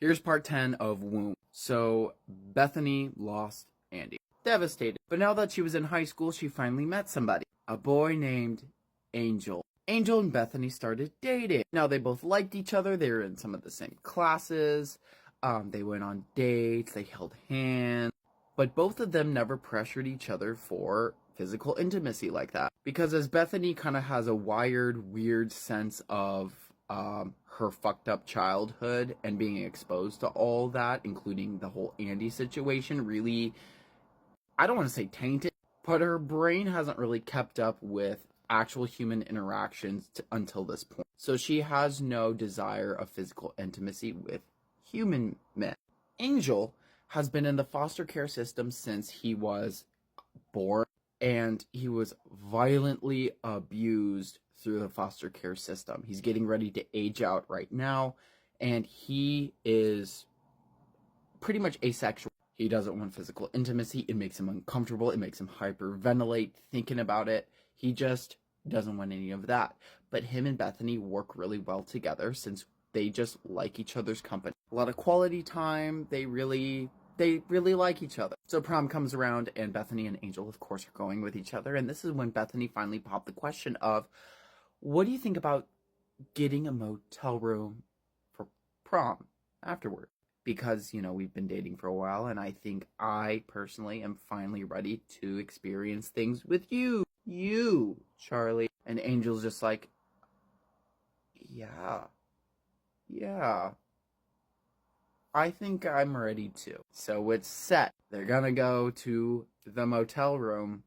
Here's part 10 of Woom. So, Bethany lost Andy. Devastated. But now that she was in high school, she finally met somebody. A boy named Angel. Angel and Bethany started dating. Now, they both liked each other. They were in some of the same classes. They went on dates. They held hands. But both of them never pressured each other for physical intimacy like that. Because as Bethany kind of has a wired, weird sense of her fucked up childhood and being exposed to all that, including the whole Andy situation, really, I don't want to say tainted, but her brain hasn't really kept up with actual human interactions until this point. So she has no desire of physical intimacy with human men. Angel has been in the foster care system since he was born, and he was violently abused through the foster care system. He's getting ready to age out right now, and he is pretty much asexual. He doesn't want physical intimacy. It makes him uncomfortable. It makes him hyperventilate thinking about it. He just doesn't want any of that. But him and Bethany work really well together since they just like each other's company. A lot of quality time. They really like each other. So prom comes around, and Bethany and Angel, of course, are going with each other. And this is when Bethany finally popped the question of, what do you think about getting a motel room for prom afterward? Because, you know, we've been dating for a while, and I think I personally am finally ready to experience things with you, Charlie. And Angel's just like, yeah, I think I'm ready to. So it's set. They're gonna go to the motel room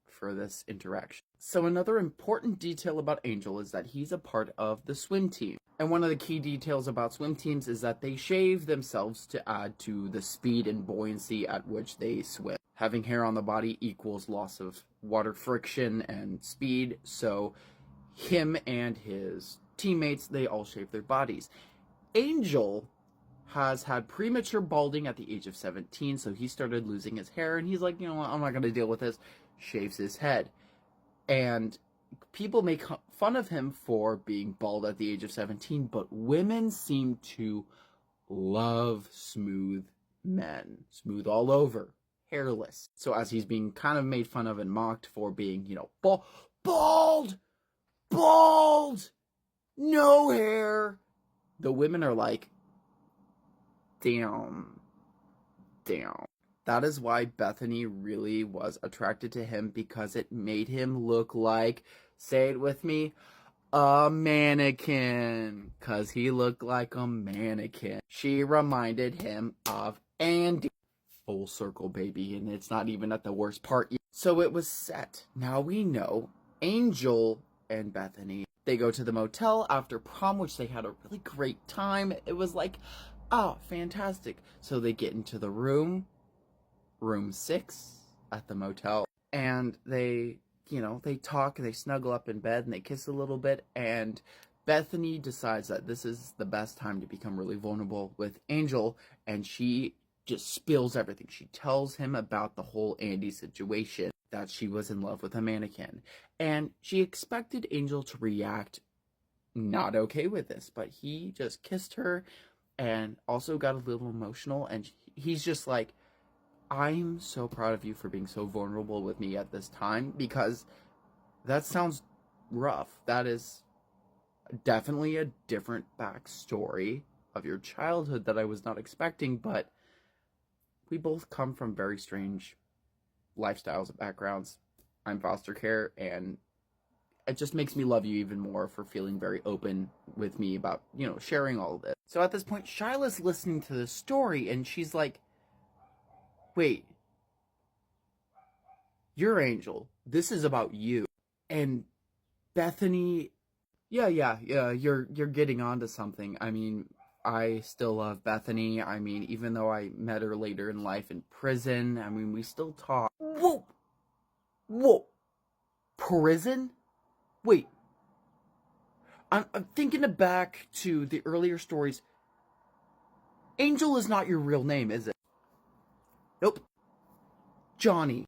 for this interaction. So another important detail about Angel is that he's a part of the swim team. And one of the key details about swim teams is that they shave themselves to add to the speed and buoyancy at which they swim. Having hair on the body equals loss of water friction and speed, so him and his teammates, they all shave their bodies. Angel has had premature balding at the age of 17, so he started losing his hair, and he's like, you know what, I'm not going to deal with this. Shaves his head. And people make fun of him for being bald at the age of 17, but women seem to love smooth men. Smooth all over. Hairless. So as he's being kind of made fun of and mocked for being, you know, bald, no hair, the women are like, damn. That is why Bethany really was attracted to him, because it made him look like, say it with me, a mannequin. Because he looked like a mannequin. She reminded him of Andy. Full circle, baby, and it's not even at the worst part yet. So it was set. Now we know Angel and Bethany, they go to the motel after prom, which they had a really great time. It was like, oh, fantastic. So they get into the room 6 at the motel, and they talk, they snuggle up in bed, and they kiss a little bit, and Bethany decides that this is the best time to become really vulnerable with Angel, and she just spills everything. She tells him about the whole Andy situation, that she was in love with a mannequin, and she expected Angel to react not okay with this, but he just kissed her and also got a little emotional, and he's just like, I'm so proud of you for being so vulnerable with me at this time, because that sounds rough. That is definitely a different backstory of your childhood that I was not expecting, but we both come from very strange lifestyles and backgrounds. I'm foster care, and it just makes me love you even more for feeling very open with me about, you know, sharing all of this. So at this point, Shyla's listening to this story, and she's like, wait, you're Angel. This is about you. And Bethany, yeah, you're getting onto something. I mean, I still love Bethany. I mean, even though I met her later in life in prison, I mean, we still talk. Whoa. Prison? Wait. I'm thinking back to the earlier stories. Angel is not your real name, is it? Nope. Johnny.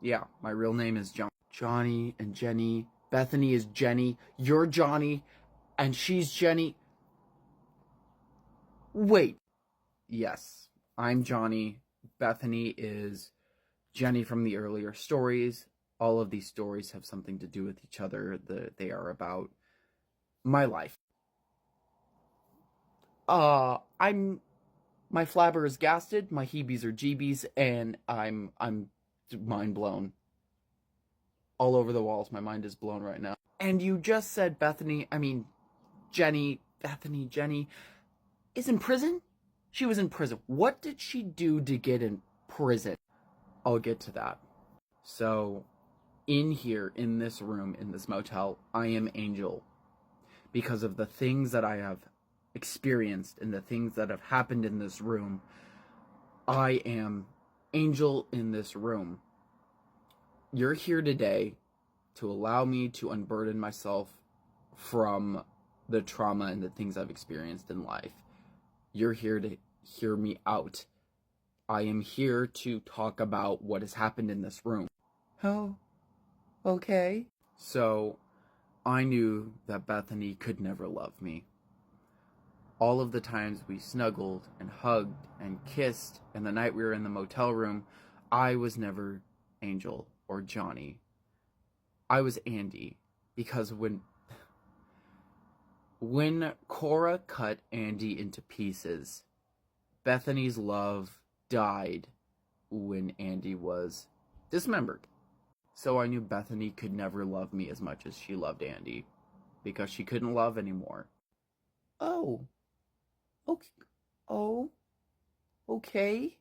Yeah, my real name is John. Johnny and Jenny. Bethany is Jenny. You're Johnny. And she's Jenny. Wait. Yes, I'm Johnny. Bethany is Jenny from the earlier stories. All of these stories have something to do with each other. They are about my life. I'm my flabber is gasted, my heebies are jeebies, and I'm mind blown. All over the walls, my mind is blown right now. And you just said Jenny is in prison? She was in prison. What did she do to get in prison? I'll get to that. So, in here, in this room, in this motel, I am Angel. Because of the things that I have experienced and the things that have happened in this room, I am Angel in this room. You're here today to allow me to unburden myself from the trauma and the things I've experienced in life. You're here to hear me out. I am here to talk about what has happened in this room. Oh, okay. So, I knew that Bethany could never love me. All of the times we snuggled and hugged and kissed, and the night we were in the motel room, I was never Angel or Johnny. I was Andy, because when Cora cut Andy into pieces, Bethany's love died when Andy was dismembered. So I knew Bethany could never love me as much as she loved Andy, because she couldn't love anymore. Oh, okay. Oh, okay.